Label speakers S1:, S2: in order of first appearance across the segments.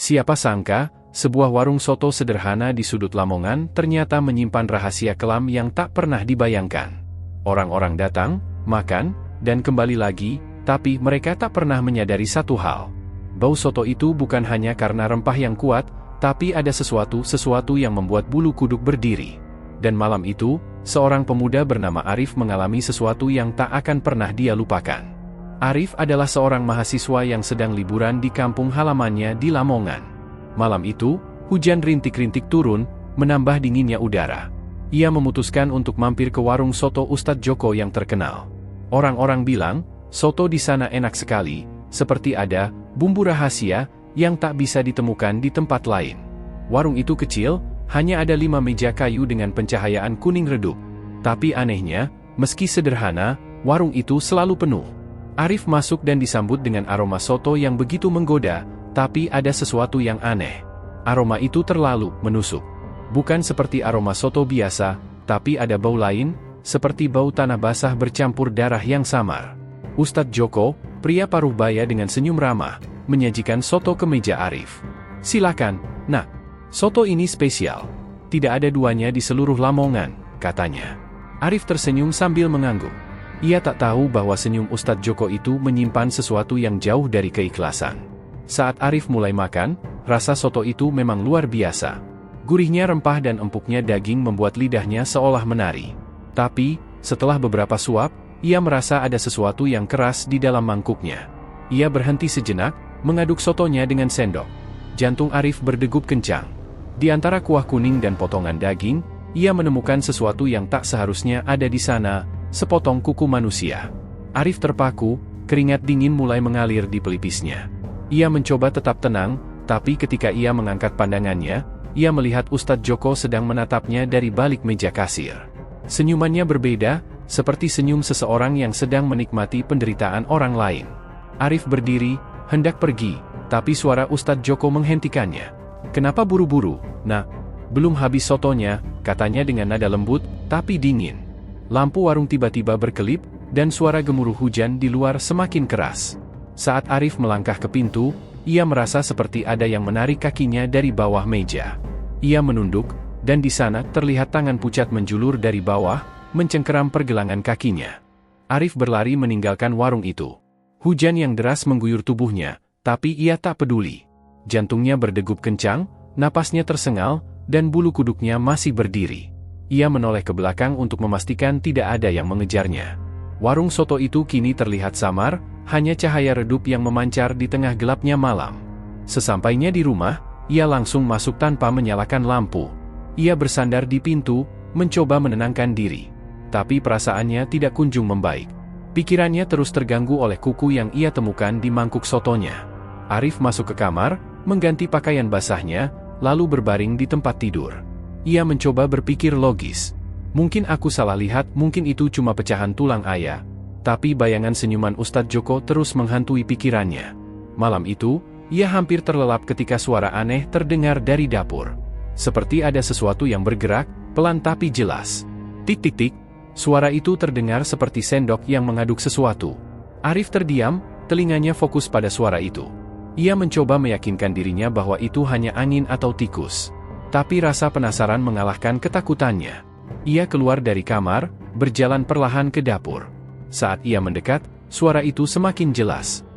S1: Siapa sangka, sebuah warung soto sederhana di sudut Lamongan ternyata menyimpan rahasia kelam yang tak pernah dibayangkan. Orang-orang datang, makan, dan kembali lagi, tapi mereka tak pernah menyadari satu hal. Bau soto itu bukan hanya karena rempah yang kuat, tapi ada sesuatu yang membuat bulu kuduk berdiri. Dan malam itu, seorang pemuda bernama Arif mengalami sesuatu yang tak akan pernah dia lupakan. Arif adalah seorang mahasiswa yang sedang liburan di kampung halamannya di Lamongan. Malam itu, hujan rintik-rintik turun, menambah dinginnya udara. Ia memutuskan untuk mampir ke warung soto Ustadz Joko yang terkenal. Orang-orang bilang, soto di sana enak sekali, seperti ada bumbu rahasia yang tak bisa ditemukan di tempat lain. Warung itu kecil, hanya ada 5 meja kayu dengan pencahayaan kuning redup. Tapi anehnya, meski sederhana, warung itu selalu penuh. Arif masuk dan disambut dengan aroma soto yang begitu menggoda, tapi ada sesuatu yang aneh. Aroma itu terlalu menusuk. Bukan seperti aroma soto biasa, tapi ada bau lain, seperti bau tanah basah bercampur darah yang samar. Ustadz Joko, pria paruh baya dengan senyum ramah, menyajikan soto ke meja Arif. "Silakan, nak. Soto ini spesial. Tidak ada duanya di seluruh Lamongan," katanya. Arif tersenyum sambil mengangguk. Ia tak tahu bahwa senyum Ustadz Joko itu menyimpan sesuatu yang jauh dari keikhlasan. Saat Arif mulai makan, rasa soto itu memang luar biasa. Gurihnya rempah dan empuknya daging membuat lidahnya seolah menari. Tapi, setelah beberapa suap, ia merasa ada sesuatu yang keras di dalam mangkuknya. Ia berhenti sejenak, mengaduk sotonya dengan sendok. Jantung Arif berdegup kencang. Di antara kuah kuning dan potongan daging, ia menemukan sesuatu yang tak seharusnya ada di sana, sepotong kuku manusia. Arif terpaku, keringat dingin mulai mengalir di pelipisnya. Ia mencoba tetap tenang, tapi ketika ia mengangkat pandangannya, ia melihat Ustadz Joko sedang menatapnya dari balik meja kasir. Senyumannya berbeda, seperti senyum seseorang yang sedang menikmati penderitaan orang lain. Arif berdiri, hendak pergi, tapi suara Ustadz Joko menghentikannya. "Kenapa buru-buru, nak? Belum habis sotonya," katanya dengan nada lembut, tapi dingin. Lampu warung tiba-tiba berkelip, dan suara gemuruh hujan di luar semakin keras. Saat Arif melangkah ke pintu, ia merasa seperti ada yang menarik kakinya dari bawah meja. Ia menunduk, dan di sana terlihat tangan pucat menjulur dari bawah, mencengkeram pergelangan kakinya. Arif berlari meninggalkan warung itu. Hujan yang deras mengguyur tubuhnya, tapi ia tak peduli. Jantungnya berdegup kencang, napasnya tersengal, dan bulu kuduknya masih berdiri. Ia menoleh ke belakang untuk memastikan tidak ada yang mengejarnya. Warung soto itu kini terlihat samar, hanya cahaya redup yang memancar di tengah gelapnya malam. Sesampainya di rumah, ia langsung masuk tanpa menyalakan lampu. Ia bersandar di pintu, mencoba menenangkan diri. Tapi perasaannya tidak kunjung membaik. Pikirannya terus terganggu oleh kuku yang ia temukan di mangkuk sotonya. Arif masuk ke kamar, mengganti pakaian basahnya, lalu berbaring di tempat tidur. Ia mencoba berpikir logis. Mungkin aku salah lihat, mungkin itu cuma pecahan tulang ayah. Tapi bayangan senyuman Ustadz Joko terus menghantui pikirannya. Malam itu, ia hampir terlelap ketika suara aneh terdengar dari dapur. Seperti ada sesuatu yang bergerak, pelan tapi jelas. Tik-tik-tik, suara itu terdengar seperti sendok yang mengaduk sesuatu. Arif terdiam, telinganya fokus pada suara itu. Ia mencoba meyakinkan dirinya bahwa itu hanya angin atau tikus. Tapi rasa penasaran mengalahkan ketakutannya. Ia keluar dari kamar, berjalan perlahan ke dapur. Saat ia mendekat, suara itu semakin jelas.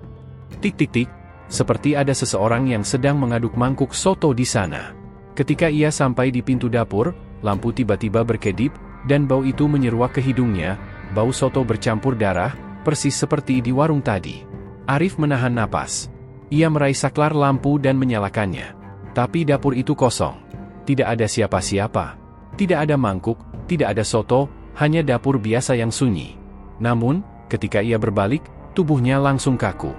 S1: Tik-tik-tik, seperti ada seseorang yang sedang mengaduk mangkuk soto di sana. Ketika ia sampai di pintu dapur, lampu tiba-tiba berkedip, dan bau itu menyeruak ke hidungnya, bau soto bercampur darah, persis seperti di warung tadi. Arif menahan napas. Ia meraih saklar lampu dan menyalakannya. Tapi dapur itu kosong. Tidak ada siapa-siapa. Tidak ada mangkuk, tidak ada soto, hanya dapur biasa yang sunyi. Namun, ketika ia berbalik, tubuhnya langsung kaku.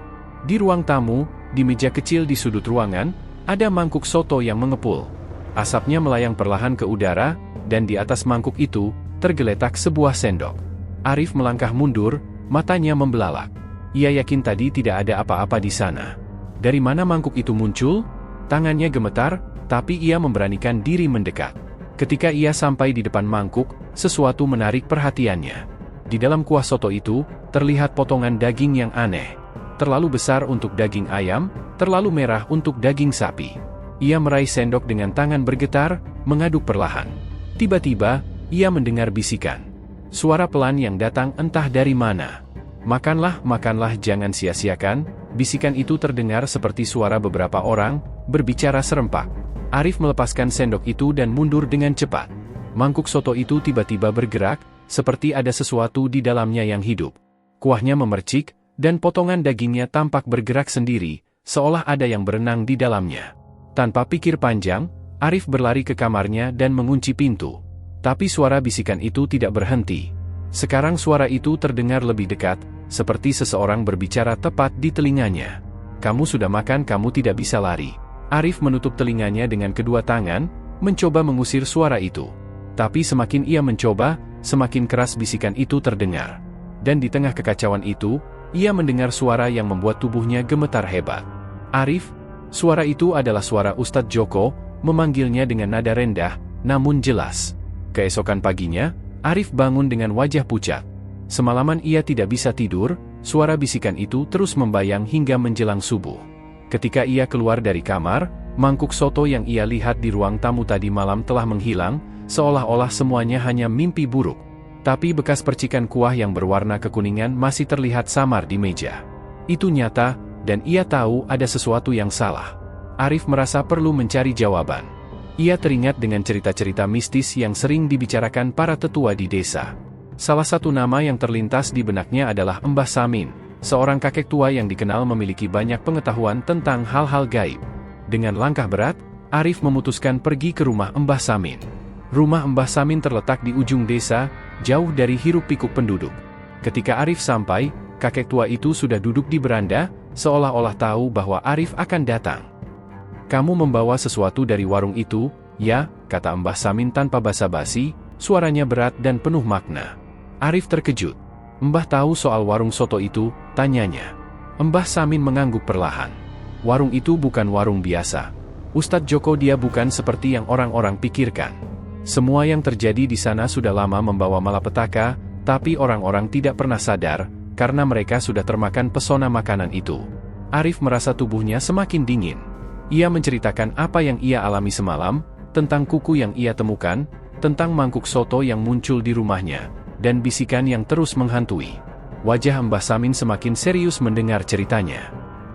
S1: Di ruang tamu, di meja kecil di sudut ruangan, ada mangkuk soto yang mengepul. Asapnya melayang perlahan ke udara, dan di atas mangkuk itu, tergeletak sebuah sendok. Arif melangkah mundur, matanya membelalak. Ia yakin tadi tidak ada apa-apa di sana. Dari mana mangkuk itu muncul? Tangannya gemetar, tapi ia memberanikan diri mendekat. Ketika ia sampai di depan mangkuk, sesuatu menarik perhatiannya. Di dalam kuah soto itu, terlihat potongan daging yang aneh. terlalu besar untuk daging ayam, terlalu merah untuk daging sapi. Ia meraih sendok dengan tangan bergetar, mengaduk perlahan. Tiba-tiba, ia mendengar bisikan. Suara pelan yang datang entah dari mana. "Makanlah, makanlah, jangan sia-siakan." Bisikan itu terdengar seperti suara beberapa orang, berbicara serempak. Arif melepaskan sendok itu dan mundur dengan cepat. Mangkuk soto itu tiba-tiba bergerak, seperti ada sesuatu di dalamnya yang hidup. Kuahnya memercik, dan potongan dagingnya tampak bergerak sendiri, seolah ada yang berenang di dalamnya. Tanpa pikir panjang, Arif berlari ke kamarnya dan mengunci pintu. Tapi suara bisikan itu tidak berhenti. Sekarang suara itu terdengar lebih dekat, seperti seseorang berbicara tepat di telinganya. "Kamu sudah makan, kamu tidak bisa lari." Arif menutup telinganya dengan kedua tangan, mencoba mengusir suara itu. Tapi semakin ia mencoba, semakin keras bisikan itu terdengar. Dan di tengah kekacauan itu, ia mendengar suara yang membuat tubuhnya gemetar hebat. "Arif!" Suara itu adalah suara Ustadz Joko, memanggilnya dengan nada rendah, namun jelas. Keesokan paginya, Arif bangun dengan wajah pucat. Semalaman ia tidak bisa tidur, suara bisikan itu terus membayang hingga menjelang subuh. Ketika ia keluar dari kamar, mangkuk soto yang ia lihat di ruang tamu tadi malam telah menghilang, seolah-olah semuanya hanya mimpi buruk. Tapi bekas percikan kuah yang berwarna kekuningan masih terlihat samar di meja. Itu nyata, dan ia tahu ada sesuatu yang salah. Arif merasa perlu mencari jawaban. Ia teringat dengan cerita-cerita mistis yang sering dibicarakan para tetua di desa. Salah satu nama yang terlintas di benaknya adalah Mbah Samin, seorang kakek tua yang dikenal memiliki banyak pengetahuan tentang hal-hal gaib. Dengan langkah berat, Arif memutuskan pergi ke rumah Mbah Samin. Rumah Mbah Samin terletak di ujung desa, jauh dari hiruk-pikuk penduduk. Ketika Arif sampai, kakek tua itu sudah duduk di beranda, seolah-olah tahu bahwa Arif akan datang. "Kamu membawa sesuatu dari warung itu, ya?" kata Mbah Samin tanpa basa-basi, suaranya berat dan penuh makna. Arif terkejut. "Mbah tahu soal warung soto itu?" tanyanya. Mbah Samin mengangguk perlahan. "Warung itu bukan warung biasa. Ustadz Joko, dia bukan seperti yang orang-orang pikirkan. Semua yang terjadi di sana sudah lama membawa malapetaka, tapi orang-orang tidak pernah sadar, karena mereka sudah termakan pesona makanan itu." Arif merasa tubuhnya semakin dingin. Ia menceritakan apa yang ia alami semalam, tentang kuku yang ia temukan, tentang mangkuk soto yang muncul di rumahnya, dan bisikan yang terus menghantui. Wajah Mbah Samin semakin serius mendengar ceritanya.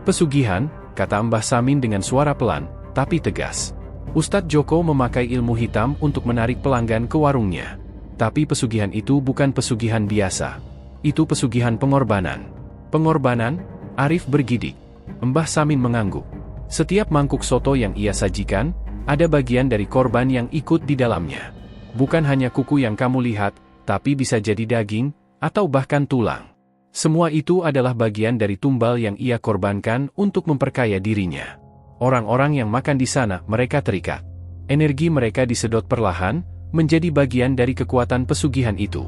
S1: "Pesugihan," kata Mbah Samin dengan suara pelan, tapi tegas. "Ustadz Joko memakai ilmu hitam untuk menarik pelanggan ke warungnya. Tapi pesugihan itu bukan pesugihan biasa. Itu pesugihan pengorbanan." "Pengorbanan?" Arif bergidik. Mbah Samin mengangguk. "Setiap mangkuk soto yang ia sajikan, ada bagian dari korban yang ikut di dalamnya. Bukan hanya kuku yang kamu lihat, tapi bisa jadi daging, atau bahkan tulang. Semua itu adalah bagian dari tumbal yang ia korbankan untuk memperkaya dirinya. Orang-orang yang makan di sana, mereka terikat. Energi mereka disedot perlahan, menjadi bagian dari kekuatan pesugihan itu."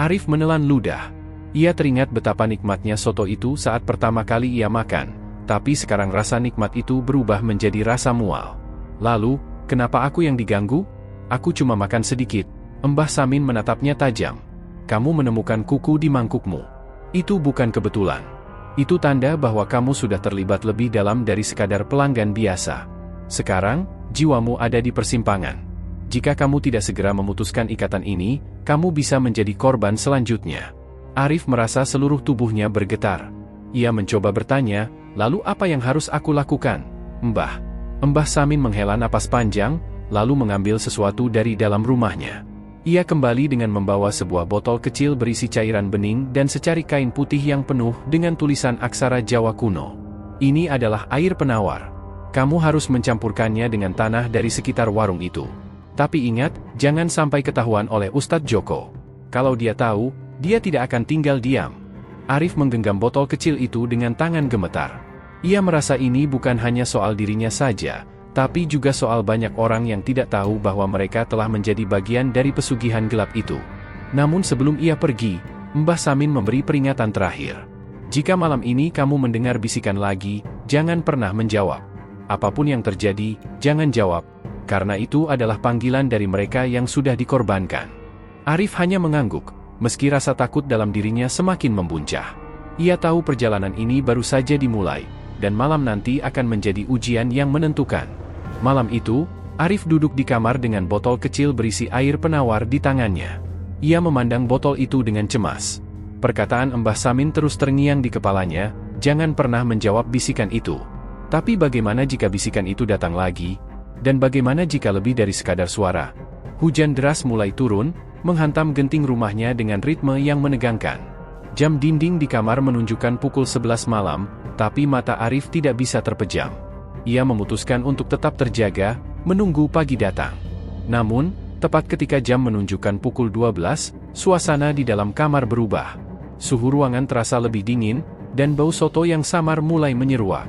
S1: Arif menelan ludah. Ia teringat betapa nikmatnya soto itu saat pertama kali ia makan. Tapi sekarang rasa nikmat itu berubah menjadi rasa mual. "Lalu, kenapa aku yang diganggu? Aku cuma makan sedikit." Mbah Samin menatapnya tajam. "Kamu menemukan kuku di mangkukmu. Itu bukan kebetulan. Itu tanda bahwa kamu sudah terlibat lebih dalam dari sekadar pelanggan biasa. Sekarang, jiwamu ada di persimpangan. Jika kamu tidak segera memutuskan ikatan ini, kamu bisa menjadi korban selanjutnya." Arif merasa seluruh tubuhnya bergetar. Ia mencoba bertanya, "Lalu apa yang harus aku lakukan, Mbah?" Mbah Samin menghela napas panjang, lalu mengambil sesuatu dari dalam rumahnya. Ia kembali dengan membawa sebuah botol kecil berisi cairan bening dan secari kain putih yang penuh dengan tulisan aksara Jawa kuno. "Ini adalah air penawar. Kamu harus mencampurkannya dengan tanah dari sekitar warung itu. Tapi ingat, jangan sampai ketahuan oleh Ustadz Joko. Kalau dia tahu, dia tidak akan tinggal diam." Arif menggenggam botol kecil itu dengan tangan gemetar. Ia merasa ini bukan hanya soal dirinya saja, tapi juga soal banyak orang yang tidak tahu bahwa mereka telah menjadi bagian dari pesugihan gelap itu. Namun sebelum ia pergi, Mbah Samin memberi peringatan terakhir. "Jika malam ini kamu mendengar bisikan lagi, jangan pernah menjawab. Apapun yang terjadi, jangan jawab, karena itu adalah panggilan dari mereka yang sudah dikorbankan." Arif hanya mengangguk, meski rasa takut dalam dirinya semakin membuncah. Ia tahu perjalanan ini baru saja dimulai, dan malam nanti akan menjadi ujian yang menentukan. Malam itu, Arif duduk di kamar dengan botol kecil berisi air penawar di tangannya. Ia memandang botol itu dengan cemas. Perkataan Mbah Samin terus terngiang di kepalanya, jangan pernah menjawab bisikan itu. Tapi bagaimana jika bisikan itu datang lagi? Dan bagaimana jika lebih dari sekadar suara? Hujan deras mulai turun, menghantam genting rumahnya dengan ritme yang menegangkan. Jam dinding di kamar menunjukkan pukul 11 malam, tapi mata Arif tidak bisa terpejam. Ia memutuskan untuk tetap terjaga, menunggu pagi datang. Namun, tepat ketika jam menunjukkan pukul 12, suasana di dalam kamar berubah. Suhu ruangan terasa lebih dingin, dan bau soto yang samar mulai menyeruak.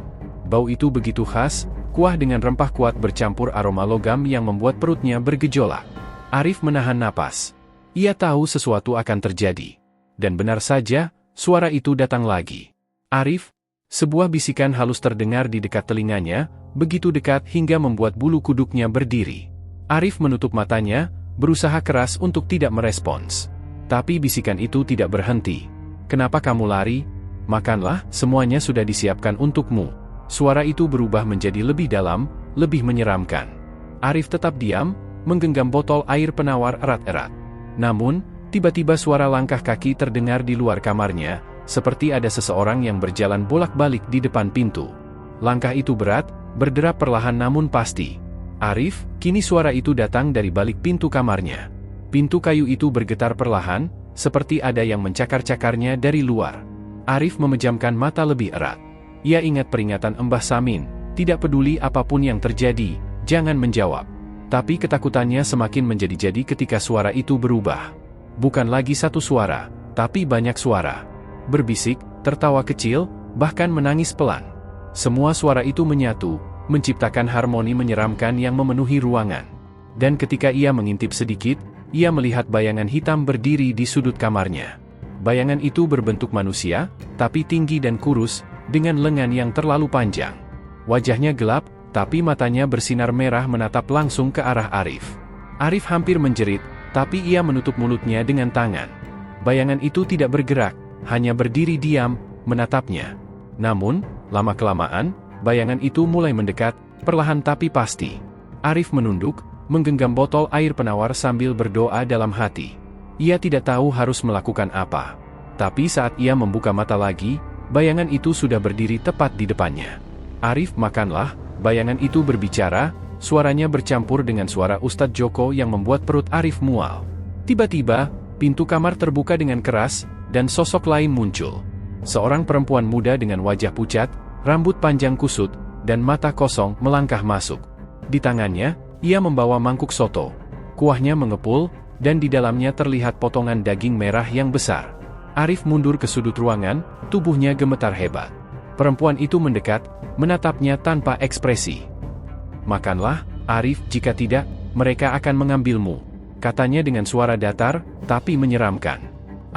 S1: Bau itu begitu khas, kuah dengan rempah kuat bercampur aroma logam yang membuat perutnya bergejolak. Arif menahan napas. Ia tahu sesuatu akan terjadi. Dan benar saja, suara itu datang lagi. Arif, sebuah bisikan halus terdengar di dekat telinganya, begitu dekat hingga membuat bulu kuduknya berdiri. Arif menutup matanya, berusaha keras untuk tidak merespons. Tapi bisikan itu tidak berhenti. Kenapa kamu lari? Makanlah, semuanya sudah disiapkan untukmu. Suara itu berubah menjadi lebih dalam, lebih menyeramkan. Arif tetap diam, menggenggam botol air penawar erat-erat. Namun, tiba-tiba suara langkah kaki terdengar di luar kamarnya, seperti ada seseorang yang berjalan bolak-balik di depan pintu. Langkah itu berat, berderap perlahan namun pasti. Arif, kini suara itu datang dari balik pintu kamarnya. Pintu kayu itu bergetar perlahan, seperti ada yang mencakar-cakarnya dari luar. Arif memejamkan mata lebih erat. Ia ingat peringatan Mbah Samin, tidak peduli apapun yang terjadi, jangan menjawab. Tapi ketakutannya semakin menjadi-jadi ketika suara itu berubah. Bukan lagi satu suara, tapi banyak suara. Berbisik, tertawa kecil, bahkan menangis pelan. Semua suara itu menyatu, menciptakan harmoni menyeramkan yang memenuhi ruangan. Dan ketika ia mengintip sedikit, ia melihat bayangan hitam berdiri di sudut kamarnya. Bayangan itu berbentuk manusia, tapi tinggi dan kurus, dengan lengan yang terlalu panjang. Wajahnya gelap, tapi matanya bersinar merah menatap langsung ke arah Arif. Arif hampir menjerit, tapi ia menutup mulutnya dengan tangan. Bayangan itu tidak bergerak, hanya berdiri diam, menatapnya. Namun, lama-kelamaan, bayangan itu mulai mendekat, perlahan tapi pasti. Arif menunduk, menggenggam botol air penawar sambil berdoa dalam hati. Ia tidak tahu harus melakukan apa. Tapi saat ia membuka mata lagi, bayangan itu sudah berdiri tepat di depannya. Arif, makanlah. Bayangan itu berbicara, suaranya bercampur dengan suara Ustadz Joko yang membuat perut Arif mual. Tiba-tiba, pintu kamar terbuka dengan keras, dan sosok lain muncul. Seorang perempuan muda dengan wajah pucat, rambut panjang kusut, dan mata kosong melangkah masuk. Di tangannya, ia membawa mangkuk soto. Kuahnya mengepul, dan di dalamnya terlihat potongan daging merah yang besar. Arif mundur ke sudut ruangan, tubuhnya gemetar hebat. Perempuan itu mendekat, menatapnya tanpa ekspresi. Makanlah, Arif, jika tidak, mereka akan mengambilmu. Katanya dengan suara datar, tapi menyeramkan.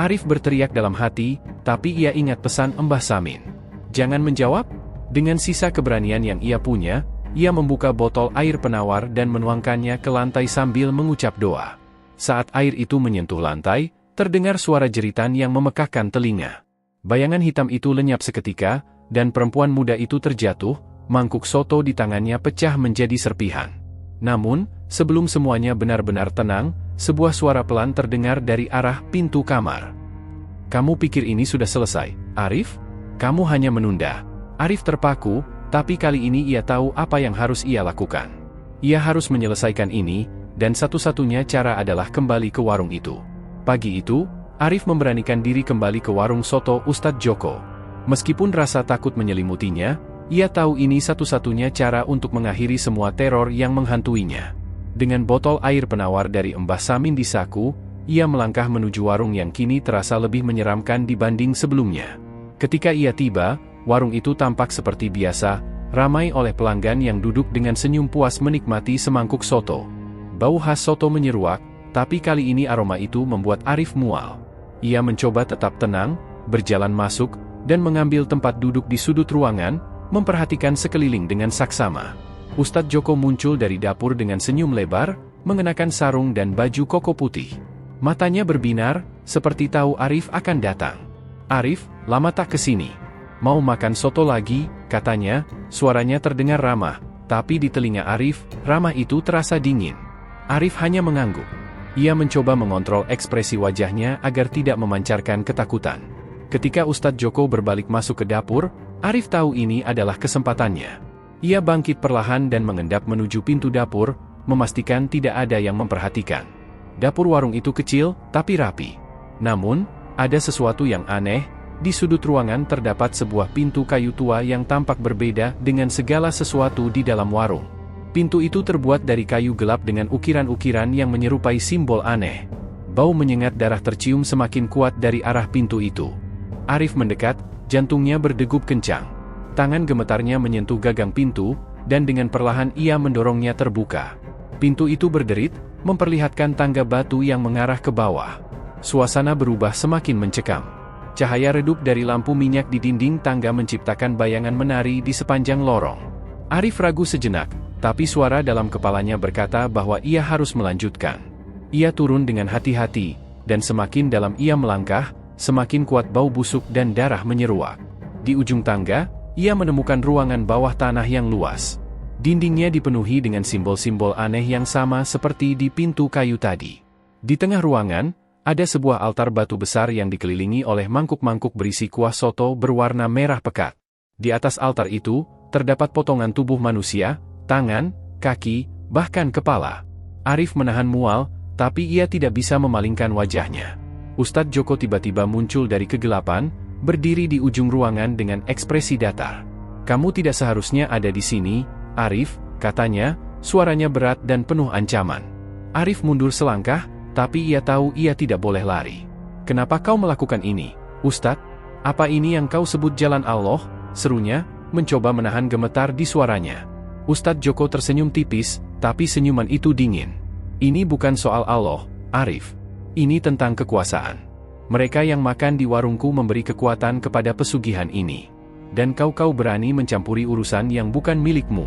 S1: Arif berteriak dalam hati, tapi ia ingat pesan Mbah Samin. Jangan menjawab? Dengan sisa keberanian yang ia punya, ia membuka botol air penawar dan menuangkannya ke lantai sambil mengucap doa. Saat air itu menyentuh lantai, terdengar suara jeritan yang memekakkan telinga. Bayangan hitam itu lenyap seketika, dan perempuan muda itu terjatuh, mangkuk soto di tangannya pecah menjadi serpihan. Namun, sebelum semuanya benar-benar tenang, sebuah suara pelan terdengar dari arah pintu kamar. Kamu pikir ini sudah selesai, Arif? Kamu hanya menunda. Arif terpaku, tapi kali ini ia tahu apa yang harus ia lakukan. Ia harus menyelesaikan ini, dan satu-satunya cara adalah kembali ke warung itu. Pagi itu, Arif memberanikan diri kembali ke warung soto Ustadz Joko. Meskipun rasa takut menyelimutinya, ia tahu ini satu-satunya cara untuk mengakhiri semua teror yang menghantuinya. Dengan botol air penawar dari Mbah Samin di saku, ia melangkah menuju warung yang kini terasa lebih menyeramkan dibanding sebelumnya. Ketika ia tiba, warung itu tampak seperti biasa, ramai oleh pelanggan yang duduk dengan senyum puas menikmati semangkuk soto. Bau khas soto menyeruak, tapi kali ini aroma itu membuat Arif mual. Ia mencoba tetap tenang, berjalan masuk, dan mengambil tempat duduk di sudut ruangan, memperhatikan sekeliling dengan saksama. Ustadz Joko muncul dari dapur dengan senyum lebar, mengenakan sarung dan baju koko putih. Matanya berbinar, seperti tahu Arif akan datang. Arif, Lama tak kesini. Mau makan soto lagi, katanya, suaranya terdengar ramah, tapi di telinga Arif, ramah itu terasa dingin. Arif hanya mengangguk. Ia mencoba mengontrol ekspresi wajahnya agar tidak memancarkan ketakutan. Ketika Ustadz Joko berbalik masuk ke dapur, Arif tahu ini adalah kesempatannya. Ia bangkit perlahan dan mengendap menuju pintu dapur, memastikan tidak ada yang memperhatikan. Dapur warung itu kecil, tapi rapi. Namun, ada sesuatu yang aneh. Di sudut ruangan terdapat sebuah pintu kayu tua yang tampak berbeda dengan segala sesuatu di dalam warung. Pintu itu terbuat dari kayu gelap dengan ukiran-ukiran yang menyerupai simbol aneh. Bau menyengat darah tercium semakin kuat dari arah pintu itu. Arif mendekat, jantungnya berdegup kencang. Tangan gemetarnya menyentuh gagang pintu, dan dengan perlahan ia mendorongnya terbuka. Pintu itu berderit, memperlihatkan tangga batu yang mengarah ke bawah. Suasana berubah semakin mencekam. Cahaya redup dari lampu minyak di dinding tangga menciptakan bayangan menari di sepanjang lorong. Arif ragu sejenak, tapi suara dalam kepalanya berkata bahwa ia harus melanjutkan. Ia turun dengan hati-hati, dan semakin dalam ia melangkah, semakin kuat bau busuk dan darah menyeruak. Di ujung tangga, ia menemukan ruangan bawah tanah yang luas. Dindingnya dipenuhi dengan simbol-simbol aneh yang sama seperti di pintu kayu tadi. Di tengah ruangan, ada sebuah altar batu besar yang dikelilingi oleh mangkuk-mangkuk berisi kuah soto berwarna merah pekat. Di atas altar itu, terdapat potongan tubuh manusia, tangan, kaki, bahkan kepala. Arif menahan mual, tapi ia tidak bisa memalingkan wajahnya. Ustadz Joko tiba-tiba muncul dari kegelapan, berdiri di ujung ruangan dengan ekspresi datar. "Kamu tidak seharusnya ada di sini, Arif," katanya, suaranya berat dan penuh ancaman. Arif mundur selangkah, tapi ia tahu ia tidak boleh lari. "Kenapa kau melakukan ini, Ustadz? Apa ini yang kau sebut jalan Allah?" serunya, mencoba menahan gemetar di suaranya. Ustadz Joko tersenyum tipis, tapi senyuman itu dingin. "Ini bukan soal Allah, Arif. Ini tentang kekuasaan. Mereka yang makan di warungku memberi kekuatan kepada pesugihan ini. Dan kau berani mencampuri urusan yang bukan milikmu."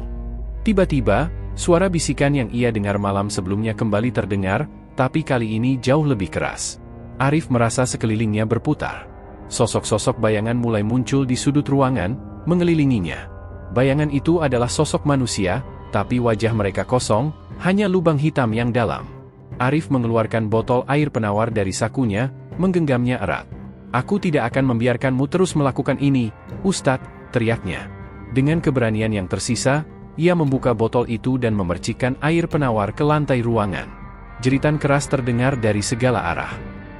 S1: Tiba-tiba, suara bisikan yang ia dengar malam sebelumnya kembali terdengar, tapi kali ini jauh lebih keras. Arif merasa sekelilingnya berputar. Sosok-sosok bayangan mulai muncul di sudut ruangan, mengelilinginya. Bayangan itu adalah sosok manusia, tapi wajah mereka kosong, hanya lubang hitam yang dalam. Arif mengeluarkan botol air penawar dari sakunya, menggenggamnya erat. "Aku tidak akan membiarkanmu terus melakukan ini, Ustadz," teriaknya. Dengan keberanian yang tersisa, ia membuka botol itu dan memercikkan air penawar ke lantai ruangan. Jeritan keras terdengar dari segala arah.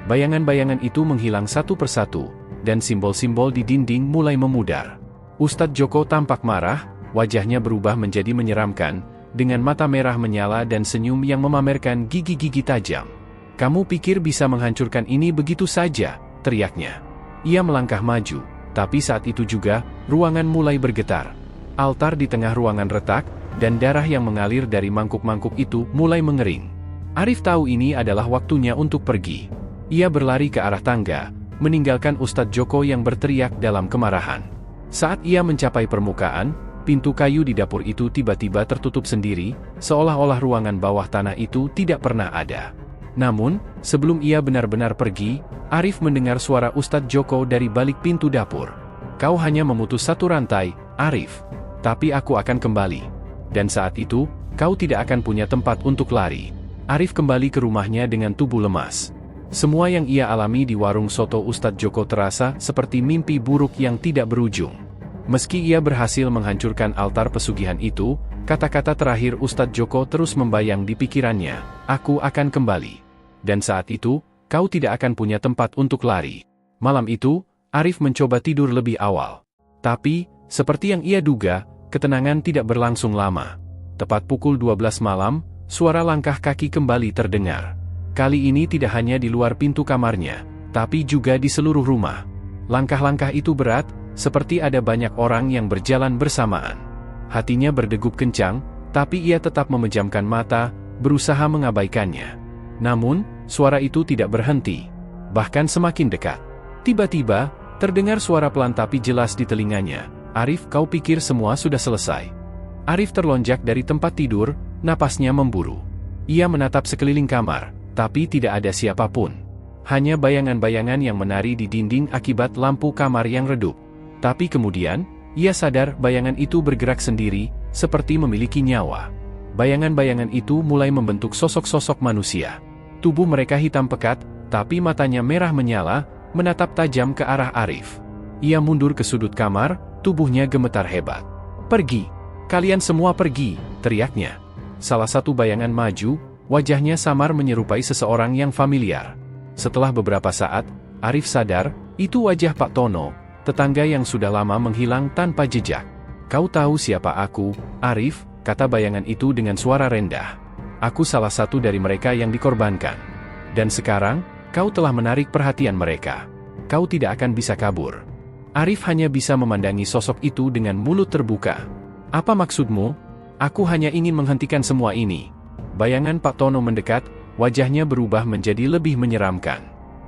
S1: Bayangan-bayangan itu menghilang satu persatu, dan simbol-simbol di dinding mulai memudar. Ustadz Joko tampak marah, wajahnya berubah menjadi menyeramkan, dengan mata merah menyala dan senyum yang memamerkan gigi-gigi tajam. "Kamu pikir bisa menghancurkan ini begitu saja?" teriaknya. Ia melangkah maju, tapi saat itu juga, ruangan mulai bergetar. Altar di tengah ruangan retak, dan darah yang mengalir dari mangkuk-mangkuk itu mulai mengering. Arif tahu ini adalah waktunya untuk pergi. Ia berlari ke arah tangga, meninggalkan Ustadz Joko yang berteriak dalam kemarahan. Saat ia mencapai permukaan, pintu kayu di dapur itu tiba-tiba tertutup sendiri, seolah-olah ruangan bawah tanah itu tidak pernah ada. Namun, sebelum ia benar-benar pergi, Arif mendengar suara Ustadz Joko dari balik pintu dapur. "Kau hanya memutus satu rantai, Arif. Tapi aku akan kembali. Dan saat itu, kau tidak akan punya tempat untuk lari." Arif kembali ke rumahnya dengan tubuh lemas. Semua yang ia alami di warung soto Ustadz Joko terasa seperti mimpi buruk yang tidak berujung. Meski ia berhasil menghancurkan altar pesugihan itu, kata-kata terakhir Ustadz Joko terus membayang di pikirannya, "Aku akan kembali. Dan saat itu, kau tidak akan punya tempat untuk lari." Malam itu, Arif mencoba tidur lebih awal. Tapi, seperti yang ia duga, ketenangan tidak berlangsung lama. Tepat pukul 12 malam, suara langkah kaki kembali terdengar. Kali ini tidak hanya di luar pintu kamarnya, tapi juga di seluruh rumah. Langkah-langkah itu berat, seperti ada banyak orang yang berjalan bersamaan. Hatinya berdegup kencang, tapi ia tetap memejamkan mata, berusaha mengabaikannya. Namun, suara itu tidak berhenti, bahkan semakin dekat. Tiba-tiba, terdengar suara pelan tapi jelas di telinganya. "Arif, kau pikir semua sudah selesai?" Arif terlonjak dari tempat tidur, napasnya memburu. Ia menatap sekeliling kamar, tapi tidak ada siapapun. Hanya bayangan-bayangan yang menari di dinding akibat lampu kamar yang redup. Tapi kemudian, ia sadar bayangan itu bergerak sendiri, seperti memiliki nyawa. Bayangan-bayangan itu mulai membentuk sosok-sosok manusia. Tubuh mereka hitam pekat, tapi matanya merah menyala, menatap tajam ke arah Arif. Ia mundur ke sudut kamar, tubuhnya gemetar hebat. "Pergi! Kalian semua pergi!" teriaknya. Salah satu bayangan maju, wajahnya samar menyerupai seseorang yang familiar. Setelah beberapa saat, Arif sadar, itu wajah Pak Tono, tetangga yang sudah lama menghilang tanpa jejak. "Kau tahu siapa aku, Arif?" kata bayangan itu dengan suara rendah. "Aku salah satu dari mereka yang dikorbankan. Dan sekarang, kau telah menarik perhatian mereka. Kau tidak akan bisa kabur." Arif hanya bisa memandangi sosok itu dengan mulut terbuka. "Apa maksudmu? Aku hanya ingin menghentikan semua ini." Bayangan Pak Tono mendekat, wajahnya berubah menjadi lebih menyeramkan.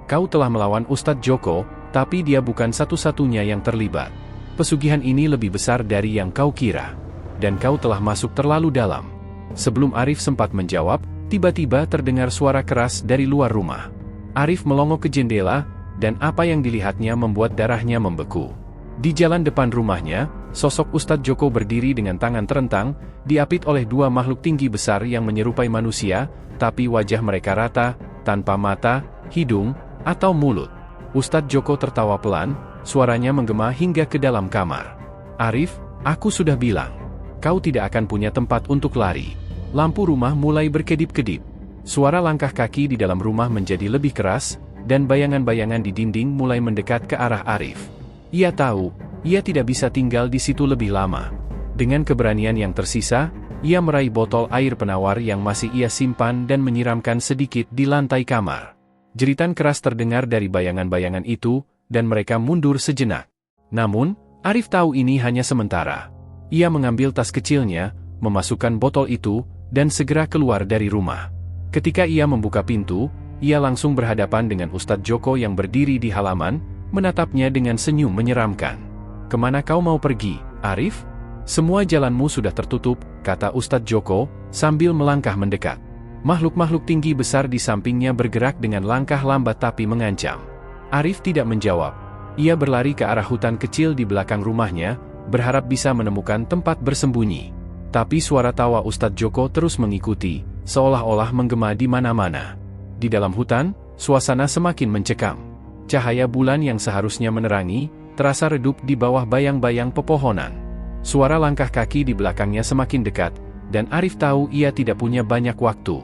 S1: "Kau telah melawan Ustadz Joko, tapi dia bukan satu-satunya yang terlibat. Pesugihan ini lebih besar dari yang kau kira. Dan kau telah masuk terlalu dalam." Sebelum Arif sempat menjawab, tiba-tiba terdengar suara keras dari luar rumah. Arif melongo ke jendela, dan apa yang dilihatnya membuat darahnya membeku. Di jalan depan rumahnya, sosok Ustadz Joko berdiri dengan tangan terentang, diapit oleh dua makhluk tinggi besar yang menyerupai manusia, tapi wajah mereka rata, tanpa mata, hidung, atau mulut. Ustadz Joko tertawa pelan, suaranya menggema hingga ke dalam kamar. "Arif, aku sudah bilang. Kau tidak akan punya tempat untuk lari." Lampu rumah mulai berkedip-kedip. Suara langkah kaki di dalam rumah menjadi lebih keras, dan bayangan-bayangan di dinding mulai mendekat ke arah Arif. Ia tahu, ia tidak bisa tinggal di situ lebih lama. Dengan keberanian yang tersisa, ia meraih botol air penawar yang masih ia simpan dan menyiramkan sedikit di lantai kamar. Jeritan keras terdengar dari bayangan-bayangan itu, dan mereka mundur sejenak. Namun, Arif tahu ini hanya sementara. Ia mengambil tas kecilnya, memasukkan botol itu, dan segera keluar dari rumah. Ketika ia membuka pintu, ia langsung berhadapan dengan Ustadz Joko yang berdiri di halaman, menatapnya dengan senyum menyeramkan. "Kemana kau mau pergi, Arif? Semua jalanmu sudah tertutup," kata Ustadz Joko, sambil melangkah mendekat. Makhluk-makhluk tinggi besar di sampingnya bergerak dengan langkah lambat tapi mengancam. Arif tidak menjawab. Ia berlari ke arah hutan kecil di belakang rumahnya, berharap bisa menemukan tempat bersembunyi. Tapi suara tawa Ustadz Joko terus mengikuti, seolah-olah menggema di mana-mana. Di dalam hutan, suasana semakin mencekam. Cahaya bulan yang seharusnya menerangi, terasa redup di bawah bayang-bayang pepohonan. Suara langkah kaki di belakangnya semakin dekat, dan Arif tahu ia tidak punya banyak waktu.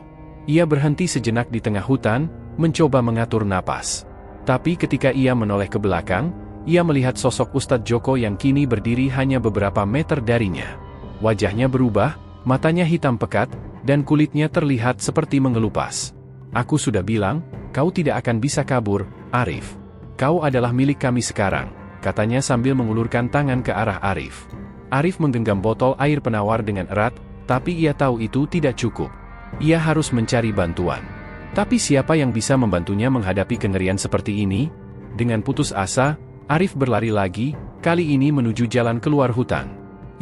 S1: Ia berhenti sejenak di tengah hutan, mencoba mengatur napas. Tapi ketika ia menoleh ke belakang, ia melihat sosok Ustadz Joko yang kini berdiri hanya beberapa meter darinya. Wajahnya berubah, matanya hitam pekat, dan kulitnya terlihat seperti mengelupas. "Aku sudah bilang, kau tidak akan bisa kabur, Arif. Kau adalah milik kami sekarang," katanya sambil mengulurkan tangan ke arah Arif. Arif menggenggam botol air penawar dengan erat, tapi ia tahu itu tidak cukup. Ia harus mencari bantuan. Tapi siapa yang bisa membantunya menghadapi kengerian seperti ini? Dengan putus asa, Arif berlari lagi, kali ini menuju jalan keluar hutan.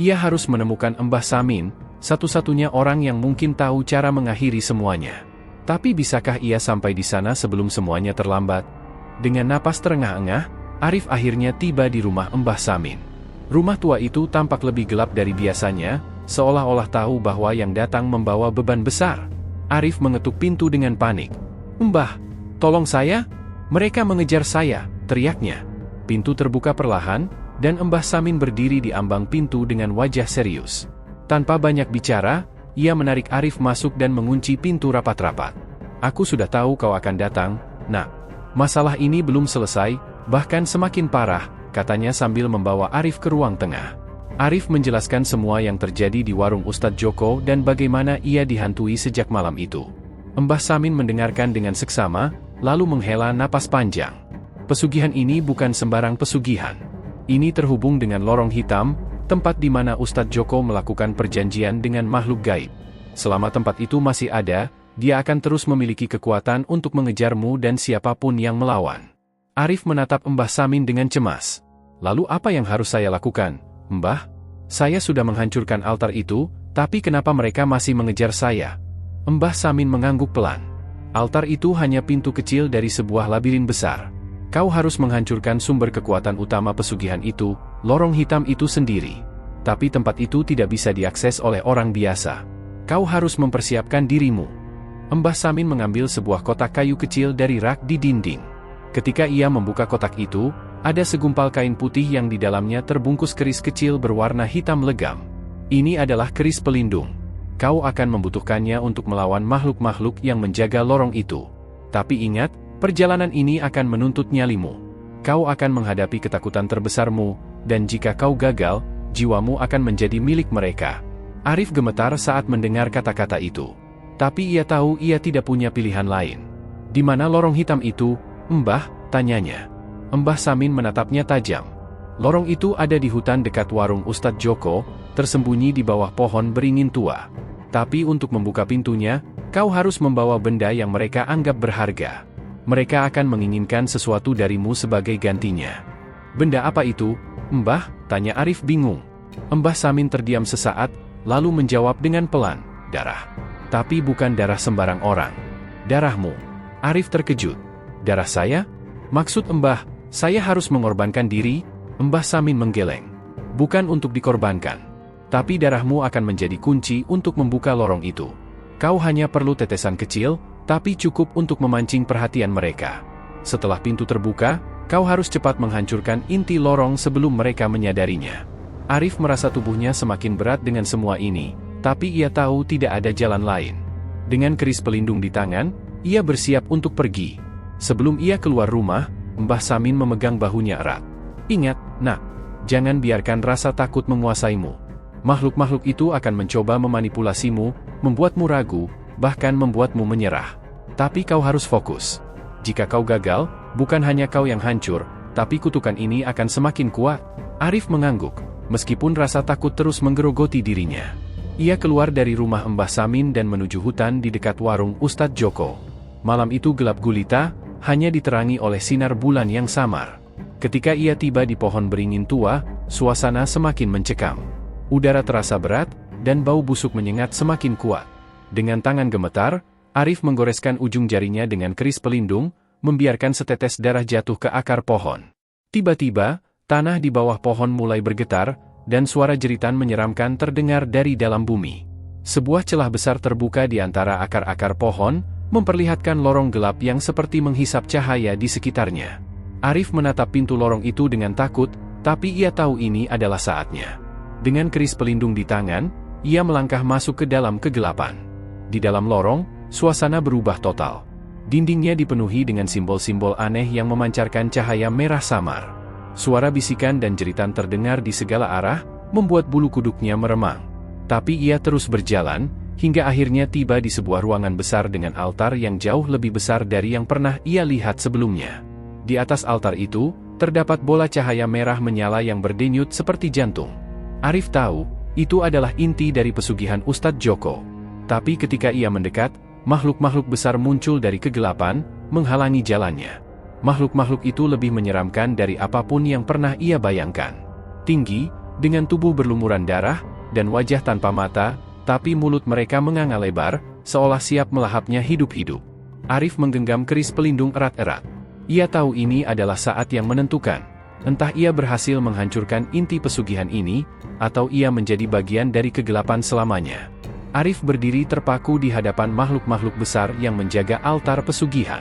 S1: Ia harus menemukan Mbah Samin, satu-satunya orang yang mungkin tahu cara mengakhiri semuanya. Tapi bisakah ia sampai di sana sebelum semuanya terlambat? Dengan napas terengah-engah, Arif akhirnya tiba di rumah Mbah Samin. Rumah tua itu tampak lebih gelap dari biasanya, seolah-olah tahu bahwa yang datang membawa beban besar. Arif mengetuk pintu dengan panik. "Mbah, tolong saya! Mereka mengejar saya!" teriaknya. Pintu terbuka perlahan, dan Mbah Samin berdiri di ambang pintu dengan wajah serius. Tanpa banyak bicara, ia menarik Arif masuk dan mengunci pintu rapat-rapat. "Aku sudah tahu kau akan datang, Nak. Masalah ini belum selesai, bahkan semakin parah," katanya sambil membawa Arif ke ruang tengah. Arif menjelaskan semua yang terjadi di warung Ustadz Joko dan bagaimana ia dihantui sejak malam itu. Mbah Samin mendengarkan dengan seksama, lalu menghela napas panjang. Pesugihan ini bukan sembarang pesugihan. Ini terhubung dengan lorong hitam, tempat di mana Ustadz Joko melakukan perjanjian dengan makhluk gaib. Selama tempat itu masih ada, dia akan terus memiliki kekuatan untuk mengejarmu dan siapapun yang melawan. Arif menatap Mbah Samin dengan cemas. "Lalu apa yang harus saya lakukan, Mbah? Saya sudah menghancurkan altar itu, tapi kenapa mereka masih mengejar saya?" Mbah Samin mengangguk pelan. Altar itu hanya pintu kecil dari sebuah labirin besar. Kau harus menghancurkan sumber kekuatan utama pesugihan itu, lorong hitam itu sendiri. Tapi tempat itu tidak bisa diakses oleh orang biasa. Kau harus mempersiapkan dirimu. Mbah Samin mengambil sebuah kotak kayu kecil dari rak di dinding. Ketika ia membuka kotak itu, ada segumpal kain putih yang di dalamnya terbungkus keris kecil berwarna hitam legam. Ini adalah keris pelindung. Kau akan membutuhkannya untuk melawan makhluk-makhluk yang menjaga lorong itu. Tapi ingat, perjalanan ini akan menuntut nyalimu. Kau akan menghadapi ketakutan terbesarmu, dan jika kau gagal, jiwamu akan menjadi milik mereka. Arif gemetar saat mendengar kata-kata itu. Tapi ia tahu ia tidak punya pilihan lain. Di mana lorong hitam itu, Mbah? Tanyanya. Mbah Samin menatapnya tajam. Lorong itu ada di hutan dekat warung Ustadz Joko, tersembunyi di bawah pohon beringin tua. Tapi untuk membuka pintunya, kau harus membawa benda yang mereka anggap berharga. Mereka akan menginginkan sesuatu darimu sebagai gantinya. Benda apa itu, Mbah? Tanya Arif bingung. Mbah Samin terdiam sesaat, lalu menjawab dengan pelan, darah. Tapi bukan darah sembarang orang. Darahmu. Arif terkejut. Darah saya? Maksud Mbah, saya harus mengorbankan diri? Mbah Samin menggeleng. Bukan untuk dikorbankan. Tapi darahmu akan menjadi kunci untuk membuka lorong itu. Kau hanya perlu tetesan kecil, tapi cukup untuk memancing perhatian mereka. Setelah pintu terbuka, kau harus cepat menghancurkan inti lorong sebelum mereka menyadarinya. Arif merasa tubuhnya semakin berat dengan semua ini, tapi ia tahu tidak ada jalan lain. Dengan keris pelindung di tangan, ia bersiap untuk pergi. Sebelum ia keluar rumah, Mbah Samin memegang bahunya erat. Ingat, nak, jangan biarkan rasa takut menguasaimu. Makhluk-makhluk itu akan mencoba memanipulasimu, membuatmu ragu, bahkan membuatmu menyerah. Tapi kau harus fokus. Jika kau gagal, bukan hanya kau yang hancur, tapi kutukan ini akan semakin kuat. Arif mengangguk, meskipun rasa takut terus menggerogoti dirinya. Ia keluar dari rumah Mbah Samin dan menuju hutan di dekat warung Ustadz Joko. Malam itu gelap gulita, hanya diterangi oleh sinar bulan yang samar. Ketika ia tiba di pohon beringin tua, suasana semakin mencekam. Udara terasa berat, dan bau busuk menyengat semakin kuat. Dengan tangan gemetar, Arif menggoreskan ujung jarinya dengan keris pelindung, membiarkan setetes darah jatuh ke akar pohon. Tiba-tiba, tanah di bawah pohon mulai bergetar, dan suara jeritan menyeramkan terdengar dari dalam bumi. Sebuah celah besar terbuka di antara akar-akar pohon, memperlihatkan lorong gelap yang seperti menghisap cahaya di sekitarnya. Arif menatap pintu lorong itu dengan takut, tapi ia tahu ini adalah saatnya. Dengan keris pelindung di tangan, ia melangkah masuk ke dalam kegelapan. Di dalam lorong, suasana berubah total. Dindingnya dipenuhi dengan simbol-simbol aneh yang memancarkan cahaya merah samar. Suara bisikan dan jeritan terdengar di segala arah, membuat bulu kuduknya meremang. Tapi ia terus berjalan, hingga akhirnya tiba di sebuah ruangan besar dengan altar yang jauh lebih besar dari yang pernah ia lihat sebelumnya. Di atas altar itu, terdapat bola cahaya merah menyala yang berdenyut seperti jantung. Arif tahu, itu adalah inti dari pesugihan Ustadz Joko. Tapi ketika ia mendekat, makhluk-makhluk besar muncul dari kegelapan, menghalangi jalannya. Makhluk-makhluk itu lebih menyeramkan dari apapun yang pernah ia bayangkan. Tinggi, dengan tubuh berlumuran darah, dan wajah tanpa mata, tapi mulut mereka menganga lebar, seolah siap melahapnya hidup-hidup. Arif menggenggam keris pelindung erat-erat. Ia tahu ini adalah saat yang menentukan. Entah ia berhasil menghancurkan inti pesugihan ini, atau ia menjadi bagian dari kegelapan selamanya. Arif berdiri terpaku di hadapan makhluk-makhluk besar yang menjaga altar pesugihan.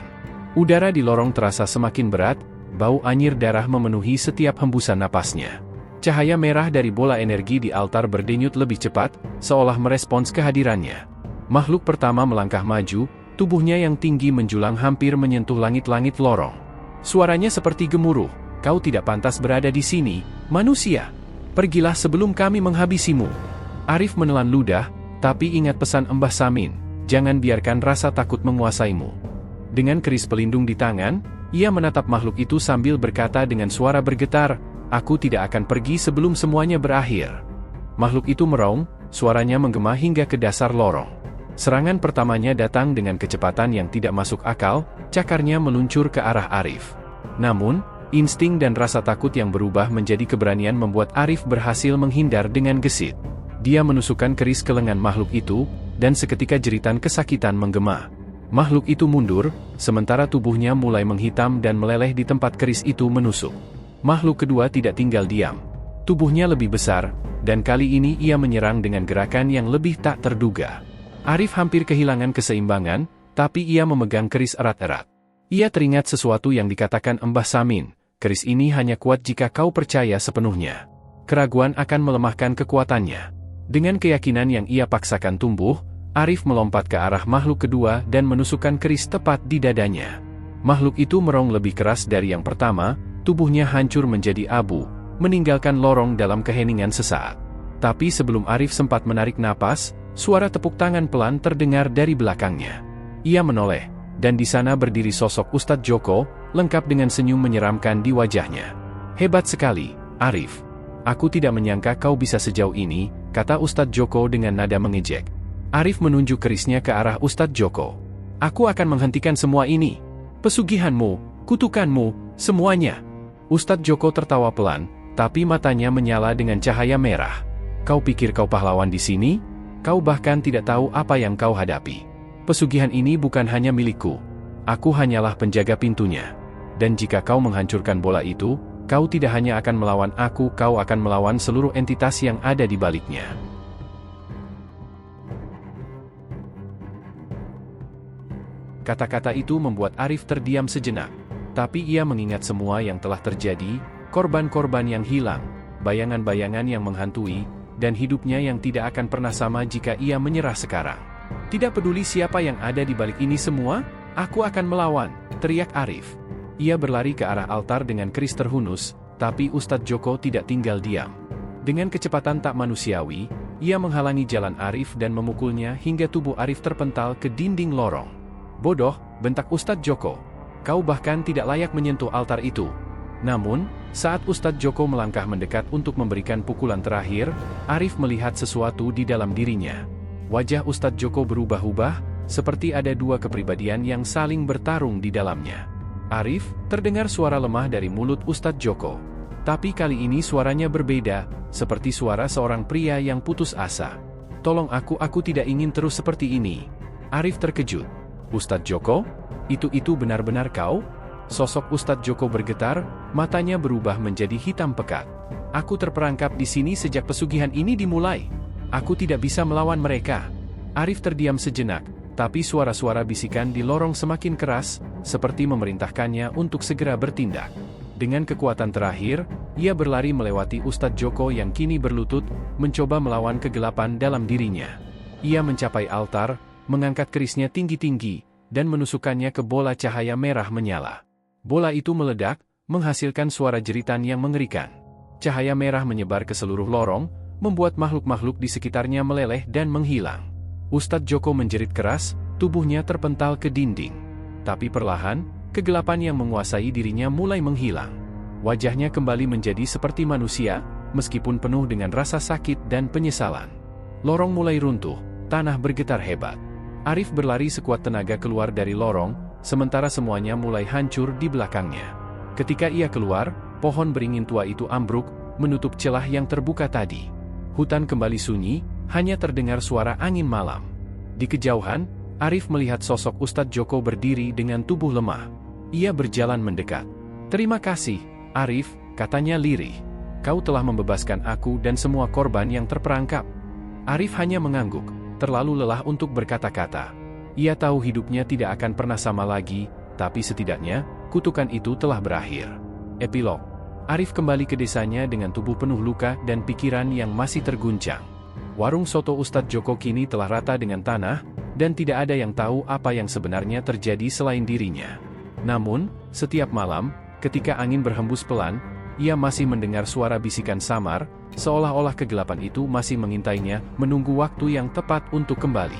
S1: Udara di lorong terasa semakin berat, bau anyir darah memenuhi setiap hembusan napasnya. Cahaya merah dari bola energi di altar berdenyut lebih cepat, seolah merespons kehadirannya. Makhluk pertama melangkah maju, tubuhnya yang tinggi menjulang hampir menyentuh langit-langit lorong. Suaranya seperti gemuruh, "Kau tidak pantas berada di sini, manusia. Pergilah sebelum kami menghabisimu." Arif menelan ludah, tapi ingat pesan Mbah Samin, jangan biarkan rasa takut menguasaimu. Dengan keris pelindung di tangan, ia menatap makhluk itu sambil berkata dengan suara bergetar, "Aku tidak akan pergi sebelum semuanya berakhir." Makhluk itu meraung, suaranya menggema hingga ke dasar lorong. Serangan pertamanya datang dengan kecepatan yang tidak masuk akal, cakarnya meluncur ke arah Arif. Namun, insting dan rasa takut yang berubah menjadi keberanian membuat Arif berhasil menghindar dengan gesit. Dia menusukkan keris ke lengan makhluk itu, dan seketika jeritan kesakitan menggema. Makhluk itu mundur, sementara tubuhnya mulai menghitam dan meleleh di tempat keris itu menusuk. Makhluk kedua tidak tinggal diam. Tubuhnya lebih besar, dan kali ini ia menyerang dengan gerakan yang lebih tak terduga. Arif hampir kehilangan keseimbangan, tapi ia memegang keris erat-erat. Ia teringat sesuatu yang dikatakan Mbah Samin, keris ini hanya kuat jika kau percaya sepenuhnya. Keraguan akan melemahkan kekuatannya. Dengan keyakinan yang ia paksakan tumbuh, Arif melompat ke arah makhluk kedua dan menusukkan keris tepat di dadanya. Makhluk itu merong lebih keras dari yang pertama, tubuhnya hancur menjadi abu, meninggalkan lorong dalam keheningan sesaat. Tapi sebelum Arif sempat menarik napas, suara tepuk tangan pelan terdengar dari belakangnya. Ia menoleh, dan di sana berdiri sosok Ustadz Joko, lengkap dengan senyum menyeramkan di wajahnya. "Hebat sekali, Arif. Aku tidak menyangka kau bisa sejauh ini," kata Ustadz Joko dengan nada mengejek. Arif menunjuk kerisnya ke arah Ustadz Joko. "Aku akan menghentikan semua ini. Pesugihanmu, kutukanmu, semuanya." Ustadz Joko tertawa pelan, tapi matanya menyala dengan cahaya merah. "Kau pikir kau pahlawan di sini? Kau bahkan tidak tahu apa yang kau hadapi. Pesugihan ini bukan hanya milikku. Aku hanyalah penjaga pintunya. Dan jika kau menghancurkan bola itu, kau tidak hanya akan melawan aku, kau akan melawan seluruh entitas yang ada di baliknya." Kata-kata itu membuat Arif terdiam sejenak. Tapi ia mengingat semua yang telah terjadi, korban-korban yang hilang, bayangan-bayangan yang menghantui, dan hidupnya yang tidak akan pernah sama jika ia menyerah sekarang. "Tidak peduli siapa yang ada di balik ini semua, aku akan melawan," teriak Arif. Ia berlari ke arah altar dengan keris terhunus, tapi Ustadz Joko tidak tinggal diam. Dengan kecepatan tak manusiawi, ia menghalangi jalan Arif dan memukulnya hingga tubuh Arif terpental ke dinding lorong. "Bodoh," bentak Ustadz Joko. "Kau bahkan tidak layak menyentuh altar itu." Namun, saat Ustadz Joko melangkah mendekat untuk memberikan pukulan terakhir, Arif melihat sesuatu di dalam dirinya. Wajah Ustadz Joko berubah-ubah, seperti ada dua kepribadian yang saling bertarung di dalamnya. "Arif," terdengar suara lemah dari mulut Ustadz Joko. Tapi kali ini suaranya berbeda, seperti suara seorang pria yang putus asa. "Tolong aku tidak ingin terus seperti ini." Arif terkejut. "Ustadz Joko? Itu benar-benar kau?" Sosok Ustadz Joko bergetar, matanya berubah menjadi hitam pekat. "Aku terperangkap di sini sejak pesugihan ini dimulai. Aku tidak bisa melawan mereka." Arif terdiam sejenak, tapi suara-suara bisikan di lorong semakin keras, seperti memerintahkannya untuk segera bertindak. Dengan kekuatan terakhir, ia berlari melewati Ustadz Joko yang kini berlutut, mencoba melawan kegelapan dalam dirinya. Ia mencapai altar, mengangkat kerisnya tinggi-tinggi, dan menusukkannya ke bola cahaya merah menyala. Bola itu meledak, menghasilkan suara jeritan yang mengerikan. Cahaya merah menyebar ke seluruh lorong, membuat makhluk-makhluk di sekitarnya meleleh dan menghilang. Ustadz Joko menjerit keras, tubuhnya terpental ke dinding. Tapi perlahan, kegelapan yang menguasai dirinya mulai menghilang. Wajahnya kembali menjadi seperti manusia, meskipun penuh dengan rasa sakit dan penyesalan. Lorong mulai runtuh, tanah bergetar hebat. Arif berlari sekuat tenaga keluar dari lorong, sementara semuanya mulai hancur di belakangnya. Ketika ia keluar, pohon beringin tua itu ambruk, menutup celah yang terbuka tadi. Hutan kembali sunyi, hanya terdengar suara angin malam. Di kejauhan, Arif melihat sosok Ustadz Joko berdiri dengan tubuh lemah. Ia berjalan mendekat. "Terima kasih, Arif," katanya lirih. "Kau telah membebaskan aku dan semua korban yang terperangkap." Arif hanya mengangguk, terlalu lelah untuk berkata-kata. Ia tahu hidupnya tidak akan pernah sama lagi, tapi setidaknya, kutukan itu telah berakhir. Epilog. Arif kembali ke desanya dengan tubuh penuh luka dan pikiran yang masih terguncang. Warung soto Ustadz Joko kini telah rata dengan tanah, dan tidak ada yang tahu apa yang sebenarnya terjadi selain dirinya. Namun, setiap malam, ketika angin berhembus pelan, ia masih mendengar suara bisikan samar, seolah-olah kegelapan itu masih mengintainya, menunggu waktu yang tepat untuk kembali.